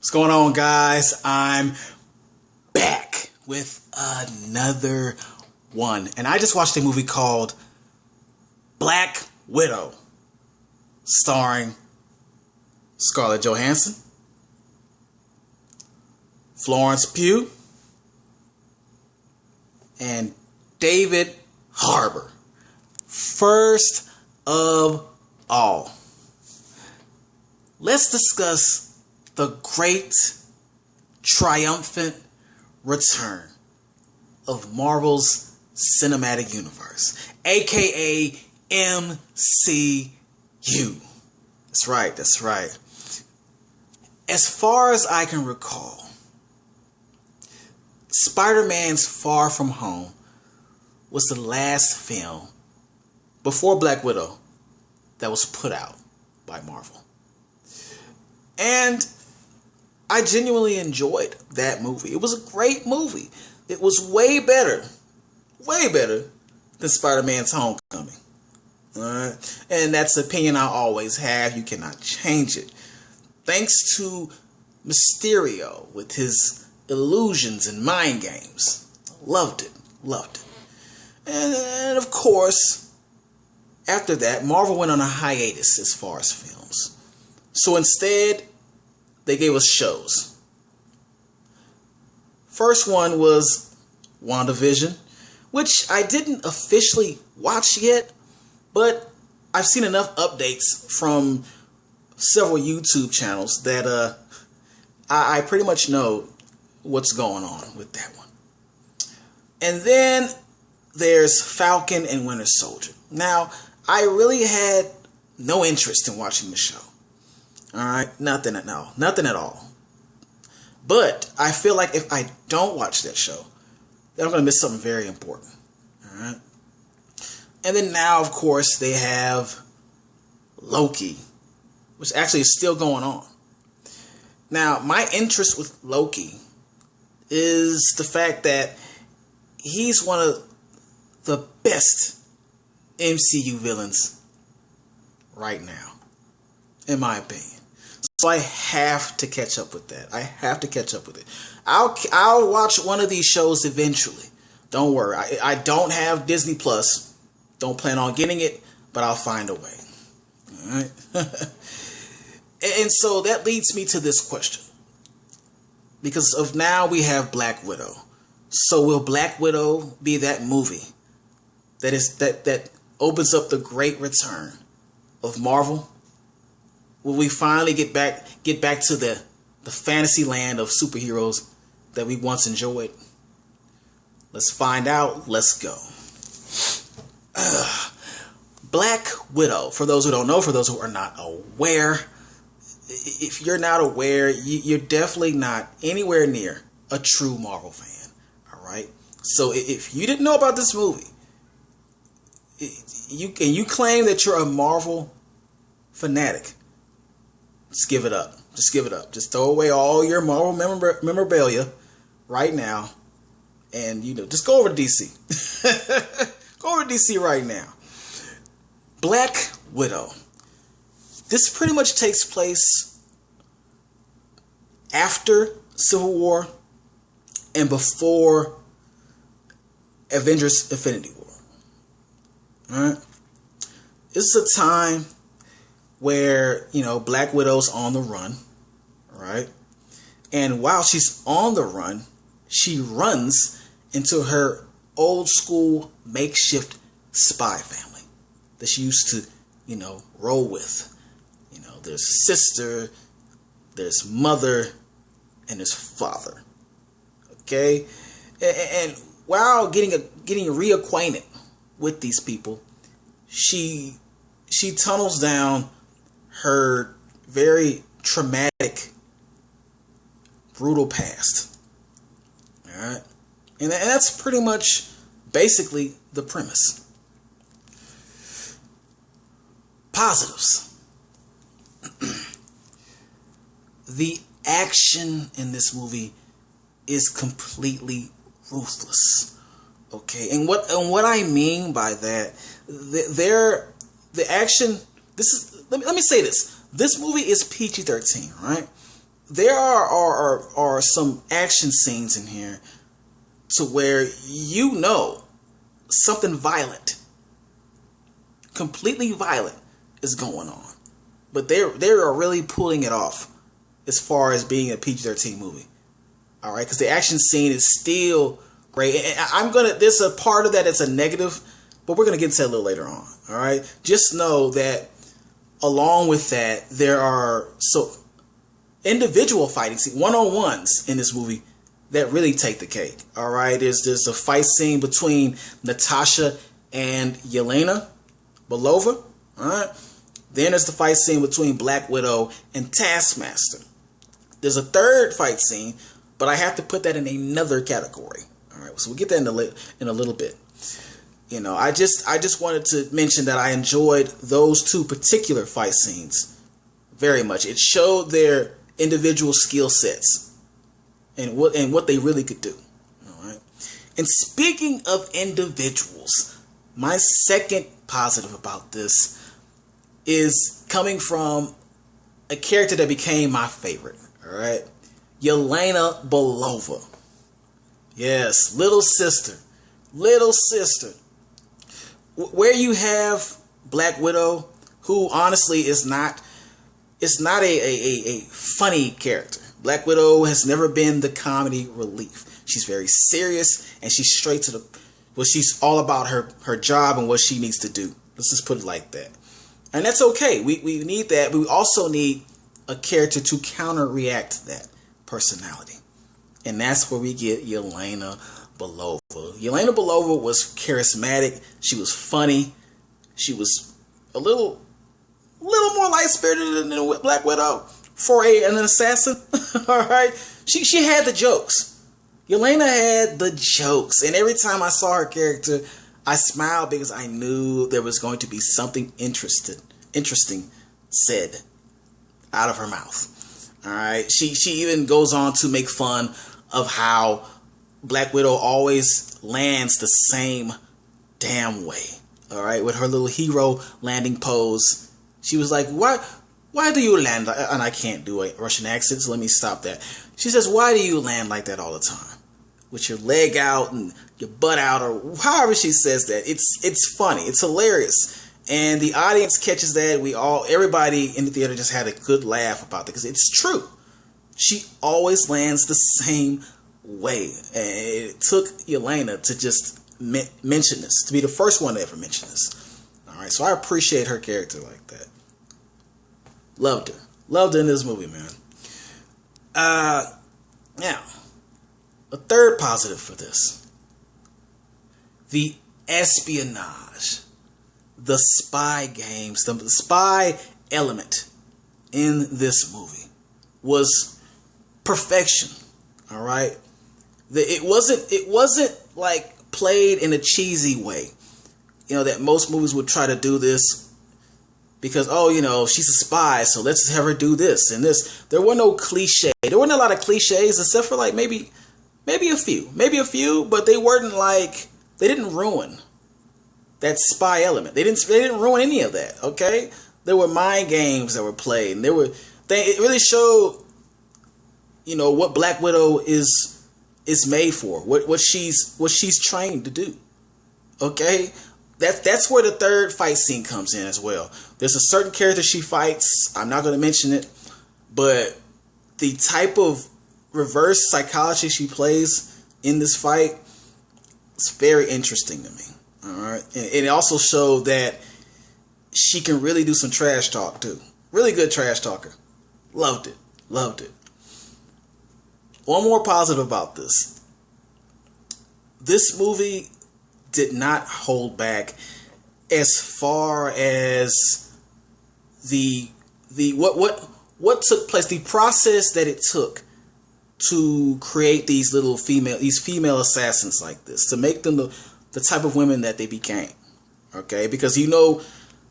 What's going on, guys? I'm back with another one. And I just watched a movie called Black Widow, starring Scarlett Johansson, Florence Pugh, and David Harbour. First of all, let's discuss the great, triumphant return of Marvel's Cinematic Universe, aka MCU. That's right. As far as I can recall, Spider-Man's Far From Home was the last film before Black Widow that was put out by Marvel. And I genuinely enjoyed that movie. It was a great movie. It was way better than Spider-Man's Homecoming. Alright? And that's the opinion I always have. You cannot change it. Thanks to Mysterio with his illusions and mind games. Loved it. And of course, after that, Marvel went on a hiatus as far as films. So instead, they gave us shows. First one was WandaVision, which I didn't officially watch yet, but I've seen enough updates from several YouTube channels that I pretty much know what's going on with that one. And then there's Falcon and Winter Soldier. Now, I really had no interest in watching the show. Alright, nothing at all. But I feel like if I don't watch that show, then I'm going to miss something very important. Alright. And then now, of course, they have Loki, which actually is still going on. Now, my interest with Loki is the fact that he's one of the best MCU villains right now, in my opinion. So I have to catch up with that. I'll watch one of these shows eventually. Don't worry. I don't have Disney Plus. Don't plan on getting it, but I'll find a way. Alright? And so that leads me to this question. Because of now we have Black Widow. So will Black Widow be that movie that opens up the great return of Marvel? Will we finally get back to the fantasy land of superheroes that we once enjoyed? Let's find out. Let's go. Black Widow. For those who don't know, for those who are not aware, if you're not aware, you're definitely not anywhere near a true Marvel fan. All right. So if you didn't know about this movie, you claim that you're a Marvel fanatic, just give it up. Just throw away all your Marvel memorabilia right now, and just go over to DC. Go over to DC right now. Black Widow. This pretty much takes place after Civil War and before Avengers Infinity War. Alright? This is a time where, Black Widow's on the run, right? And while she's on the run, she runs into her old school makeshift spy family that she used to, roll with. There's sister, there's mother, and there's father. Okay? And while getting reacquainted with these people, she tunnels down her very traumatic, brutal past. Alright? And that's pretty much basically the premise. Positives. The action in this movie is completely ruthless. Okay? And what I mean by that, the action, let me say this. This movie is PG-13, right? there are some action scenes in here to where something violent, completely violent, is going on, but they are really pulling it off as far as being a PG-13 movie. All right, because the action scene is still great, and there's a part of that that's a negative, but we're gonna get into that a little later on. All right, just know that along with that, there are individual fighting scenes, one-on-ones in this movie that really take the cake. All right, there's a fight scene between Natasha and Yelena Belova. All right, then there's the fight scene between Black Widow and Taskmaster. There's a third fight scene, but I have to put that in another category. All right, so we'll get that in a little bit. You know, I just wanted to mention that I enjoyed those two particular fight scenes very much. It showed their individual skill sets and what they really could do. All right. And speaking of individuals, my second positive about this is coming from a character that became my favorite. All right, Yelena Belova. Yes, little sister. Where you have Black Widow, who honestly is not a funny character. Black Widow has never been the comedy relief. She's very serious, and she's straight to she's all about her job and what she needs to do. Let's just put it like that. And that's okay. We need that, but we also need a character to counter-react that personality. And that's where we get Yelena Belova. Yelena Belova was charismatic. She was funny. She was a little more light-spirited than Black Widow for an assassin. All right, she had the jokes. Yelena had the jokes, and every time I saw her character, I smiled because I knew there was going to be something interesting said out of her mouth. All right, she even goes on to make fun of how Black Widow always lands the same damn way. All right, with her little hero landing pose. She was like, why do you land? And I can't do a Russian accent, so let me stop that. She says, why do you land like that all the time? With your leg out and your butt out, or however she says that. It's funny. It's hilarious. And the audience catches that. Everybody in the theater just had a good laugh about it because it's true. She always lands the same way. And it took Yelena to just mention this, to be the first one to ever mention this. All right, so I appreciate her character like that. Loved her in this movie, man. Now, a third positive for this: the espionage, the spy games, the spy element in this movie was perfection. All right, it wasn't like played in a cheesy way. You know that most movies would try to do this because, she's a spy, so let's have her do this and this. There were no cliche. There weren't a lot of cliches, except for like maybe a few, but they didn't ruin that spy element. They didn't ruin any of that. Okay, there were mind games that were played, and it really showed, what Black Widow is made for, what she's trained to do. Okay. That's where the third fight scene comes in as well. There's a certain character she fights. I'm not going to mention it, but the type of reverse psychology she plays in this fight is very interesting to me. All right, and it also showed that she can really do some trash talk too. Really good trash talker. Loved it. One more positive about this. This movie did not hold back as far as what took place, the process that it took to create these female assassins like this, to make them the type of women that they became. Okay, because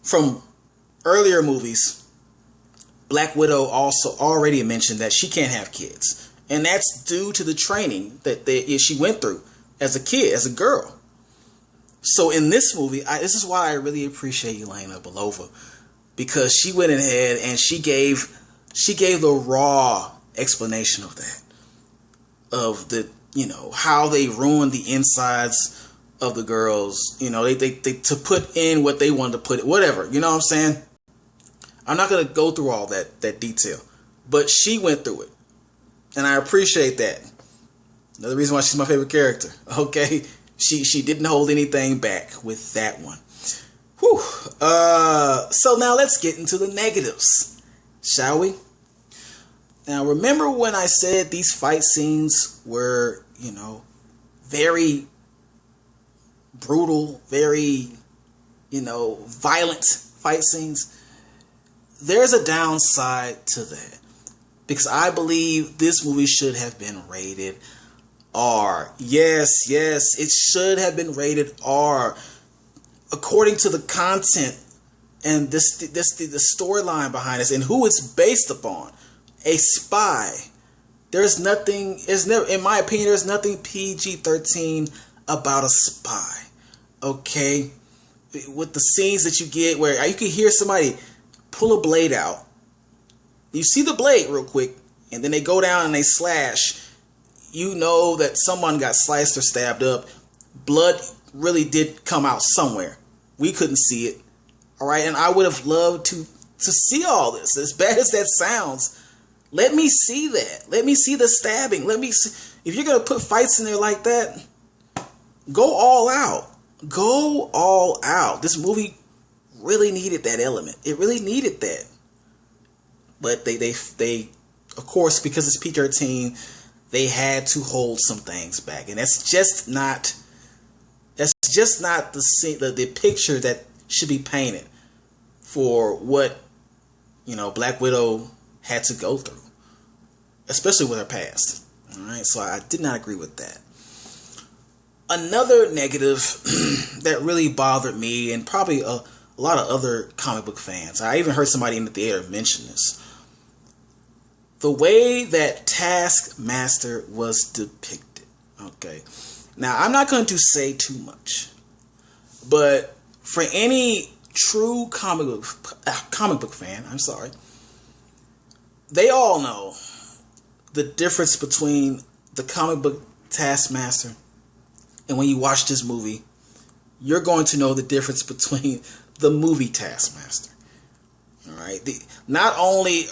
from earlier movies, Black Widow also already mentioned that she can't have kids, and that's due to the training that she went through as a kid, as a girl. So in this movie, this is why I really appreciate Yelena Belova, because she went ahead and she gave the raw explanation of that. Of the, how they ruined the insides of the girls. They to put in what they wanted to put in, whatever. You know what I'm saying? I'm not going to go through all that detail. But she went through it. And I appreciate that. Another reason why she's my favorite character. Okay? She didn't hold anything back with that one. Whew. So now let's get into the negatives, shall we? Now remember when I said these fight scenes were, very brutal, very, violent fight scenes? There's a downside to that. Because I believe this movie should have been rated R. Yes, it should have been rated R. According to the content and the storyline behind this and who it's based upon. A spy. There's nothing, in my opinion, there's nothing PG-13 about a spy. Okay? With the scenes that you get where you can hear somebody pull a blade out. You see the blade real quick, and then they go down and they slash. You know that someone got sliced or stabbed up. Blood really did come out somewhere. We couldn't see it. All right, and I would have loved to see all this. As bad as that sounds, let me see that. Let me see the stabbing. Let me see. If you're going to put fights in there like that, go all out. Go all out. This movie really needed that element. It really needed that. But they of course, because it's PG-13, they had to hold some things back, and that's just not the picture that should be painted for what Black Widow had to go through, especially with her past. All right, so I did not agree with that. Another negative that really bothered me, and probably a lot of other comic book fans. I even heard somebody in the theater mention this. The way that Taskmaster was depicted. Okay. Now, I'm not going to say too much. But for any true comic book fan, they all know the difference between the comic book Taskmaster and when you watch this movie, you're going to know the difference between the movie Taskmaster. All right. Not only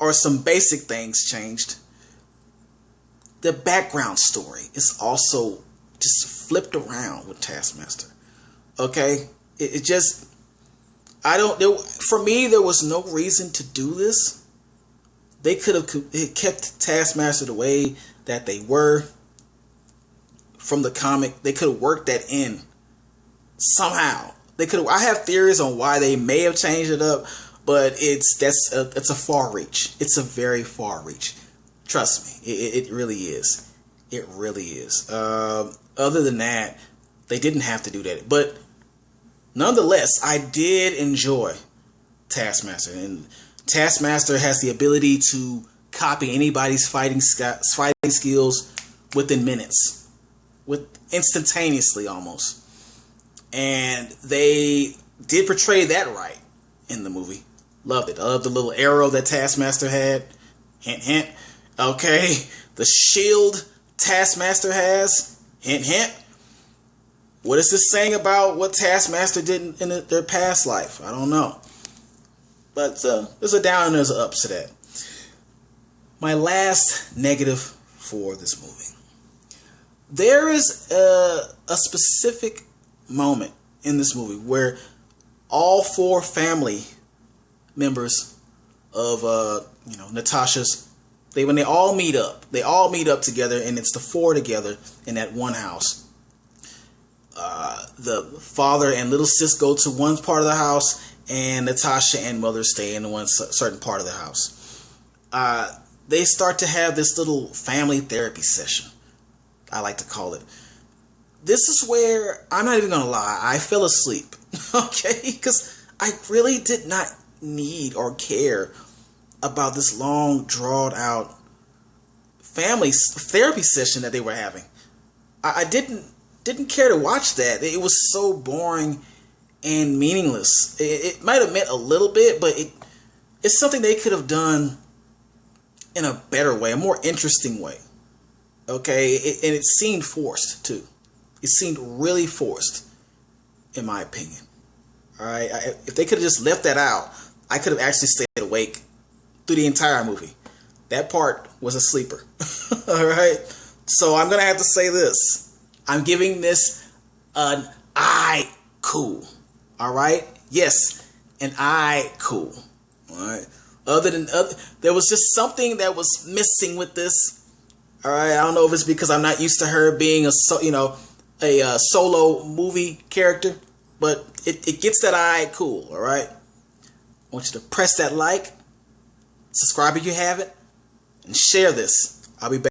are some basic things changed, the background story is also just flipped around with Taskmaster. Okay? For me, there was no reason to do this. They could have kept Taskmaster the way that they were from the comic. They could have worked that in somehow. I have theories on why they may have changed it up, but it's a far reach. It's a very far reach. Trust me, it really is. It really is. Other than that, they didn't have to do that. But nonetheless, I did enjoy Taskmaster, and Taskmaster has the ability to copy anybody's fighting skills within minutes, instantaneously almost. And they did portray that right in the movie. Loved it. I love the little arrow that Taskmaster had. Hint, hint. Okay. The shield Taskmaster has. Hint, hint. What is this saying about what Taskmaster did in their past life? I don't know. But there's a down and there's an up to that. My last negative for this movie. There is a specific moment in this movie where all four family members of Natasha's, when they all meet up together, and it's the four together in that one house. The father and little sis go to one part of the house, and Natasha and mother stay in one certain part of the house. They start to have this little family therapy session, I like to call it. This is where, I'm not even going to lie, I fell asleep. Okay? Because I really did not need or care about this long, drawn out family therapy session that they were having. I didn't care to watch that. It was so boring and meaningless. It might have meant a little bit, but it's something they could have done in a better way, a more interesting way. Okay, and it seemed forced too. It seemed really forced, in my opinion. All right, if they could have just left that out, I could have actually stayed awake through the entire movie. That part was a sleeper. All right, so I'm gonna have to say this. I'm giving this an I cool. All right, yes, an I cool. All right. There was just something that was missing with this. All right, I don't know if it's because I'm not used to her being a solo movie character, but it gets that eye cool. All right, I want you to press that like, subscribe if you haven't, and share this. I'll be back.